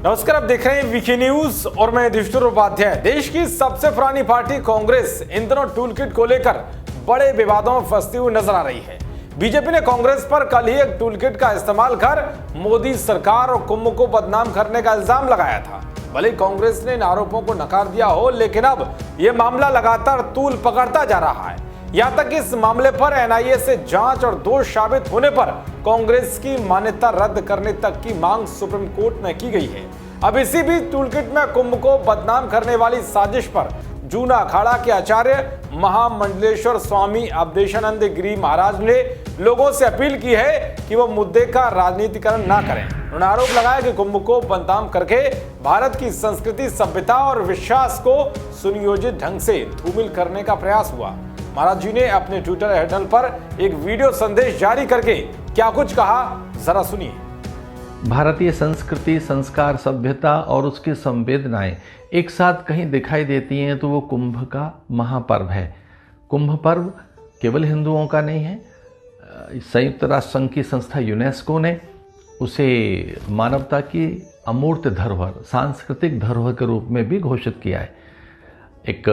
नमस्कार, आप देख रहे हैं वीके न्यूज और मैं युधिष्ठिर उपाध्याय। देश की सबसे पुरानी पार्टी कांग्रेस इन दिनों टूल किट को लेकर बड़े विवादों में फंसती हुई नजर आ रही है। बीजेपी ने कांग्रेस पर कल ही एक टूल किट का इस्तेमाल कर मोदी सरकार और कुंभ को बदनाम करने का इल्जाम लगाया था। भले कांग्रेस ने इन आरोपों को नकार दिया हो, लेकिन अब यह मामला लगातार तूल पकड़ता जा रहा है। यहां तक इस मामले पर एनआईए से जांच और दोष साबित होने पर कांग्रेस की मान्यता रद्द करने तक की मांग सुप्रीम कोर्ट में की गई है। अब इसी बीच टूलकिट में कुंभ को बदनाम करने वाली साजिश पर जूना अखाड़ा के आचार्य महामंडलेश्वर स्वामी अवधेशानंद गिरी महाराज ने लोगों से अपील की है कि वो मुद्दे का राजनीतिकरण ना करें। उन्होंने आरोप लगाया कि कुंभ को बदनाम करके भारत की संस्कृति, सभ्यता और विश्वास को सुनियोजित ढंग से धूमिल करने का प्रयास हुआ। महाराज जी ने अपने ट्विटर हैंडल पर एक वीडियो संदेश जारी करके क्या कुछ कहा, जरा सुनिए। भारतीय संस्कृति, संस्कार, सभ्यता और उसकी संवेदनाएं एक साथ कहीं दिखाई देती हैं तो वो कुंभ का महापर्व है। कुंभ पर्व केवल हिंदुओं का नहीं है। संयुक्त राष्ट्र संघ की संस्था यूनेस्को ने उसे मानवता की अमूर्त धरोहर, सांस्कृतिक धरोहर के रूप में भी घोषित किया है। एक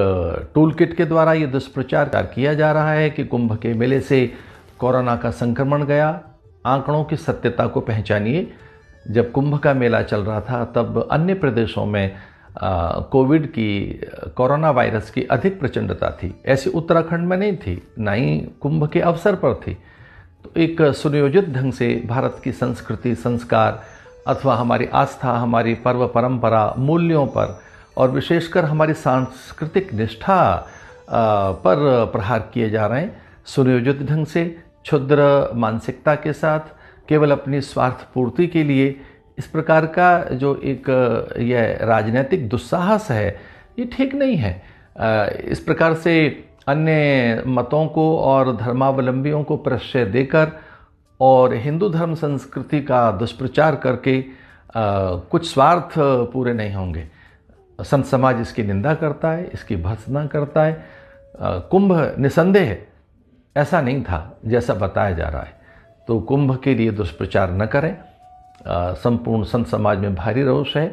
टूल किट के द्वारा ये दुष्प्रचार किया जा रहा है कि कुंभ के मेले से कोरोना का संक्रमण गया। आंकड़ों की सत्यता को पहचानिए। जब कुंभ का मेला चल रहा था तब अन्य प्रदेशों में कोरोना वायरस की अधिक प्रचंडता थी। ऐसी उत्तराखंड में नहीं थी, ना ही कुंभ के अवसर पर थी। तो एक सुनियोजित ढंग से भारत की संस्कृति, संस्कार अथवा हमारी आस्था, हमारी पर्व परंपरा, मूल्यों पर और विशेषकर हमारी सांस्कृतिक निष्ठा पर प्रहार किए जा रहे हैं। सुनियोजित ढंग से, क्षुद्र मानसिकता के साथ, केवल अपनी स्वार्थ पूर्ति के लिए इस प्रकार का जो एक यह राजनीतिक दुस्साहस है, ये ठीक नहीं है। इस प्रकार से अन्य मतों को और धर्मावलंबियों को प्रश्रय देकर और हिंदू धर्म संस्कृति का दुष्प्रचार करके कुछ स्वार्थ पूरे नहीं होंगे। संत समाज इसकी निंदा करता है, इसकी भर्त्सना करता है। कुंभ निसंदेह ऐसा नहीं था जैसा बताया जा रहा है। तो कुंभ के लिए दुष्प्रचार न करें। संपूर्ण संत समाज में भारी रोष है।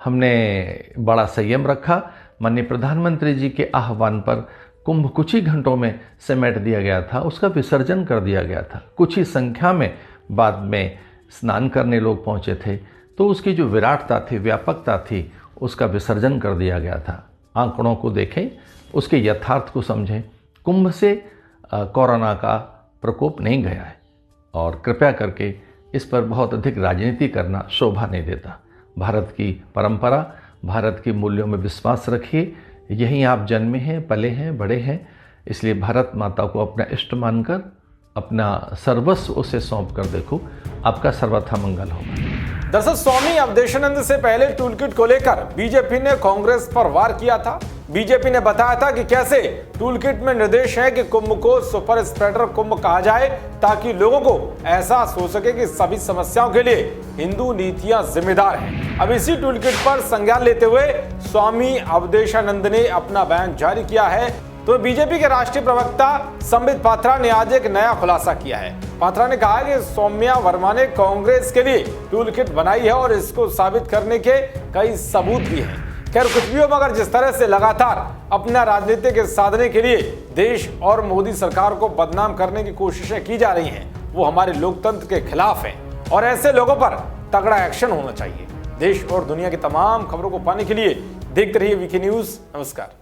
हमने बड़ा संयम रखा। माननीय प्रधानमंत्री जी के आह्वान पर कुंभ कुछ ही घंटों में समेट दिया गया था, उसका विसर्जन कर दिया गया था। कुछ ही संख्या में बाद में स्नान करने लोग पहुँचे थे, तो उसकी जो विराटता थी, व्यापकता थी, उसका विसर्जन कर दिया गया था। आंकड़ों को देखें, उसके यथार्थ को समझें। कुंभ से कोरोना का प्रकोप नहीं गया है और कृपया करके इस पर बहुत अधिक राजनीति करना शोभा नहीं देता। भारत की परंपरा, भारत के मूल्यों में विश्वास रखिए। यहीं आप जन्मे हैं, पले हैं, बड़े हैं, इसलिए भारत माता को अपना इष्ट मानकर अपना सर्वस्व उसे सौंप कर देखो, आपका सर्वथा मंगल होगा। दरअसल स्वामी अवधेशानंद से पहले टूलकिट को लेकर बीजेपी ने कांग्रेस पर वार किया था। बीजेपी ने बताया था कि कैसे टूलकिट में निर्देश है कि कुंभ को सुपर स्प्रेडर कुंभ कहा जाए, ताकि लोगों को एहसास हो सके कि सभी समस्याओं के लिए हिंदू नीतियां जिम्मेदार हैं। अब इसी टूलकिट पर संज्ञान लेते हुए स्वामी अवधेशानंद ने अपना बयान जारी किया है। तो बीजेपी के राष्ट्रीय प्रवक्ता संबित पात्रा ने आज एक नया खुलासा किया है। पात्रा ने कहा कि सौम्या वर्मा ने कांग्रेस के लिए टूल किट बनाई है और इसको साबित करने के कई सबूत भी हैं। खैर, कुछ भी हो, मगर जिस तरह से लगातार अपना राजनीतिक साधने के लिए देश और मोदी सरकार को बदनाम करने की कोशिशें की जा रही हैं, वो हमारे लोकतंत्र के खिलाफ है और ऐसे लोगों पर तगड़ा एक्शन होना चाहिए। देश और दुनिया की तमाम खबरों को पाने के लिए देखते रहिए वीके न्यूज। नमस्कार।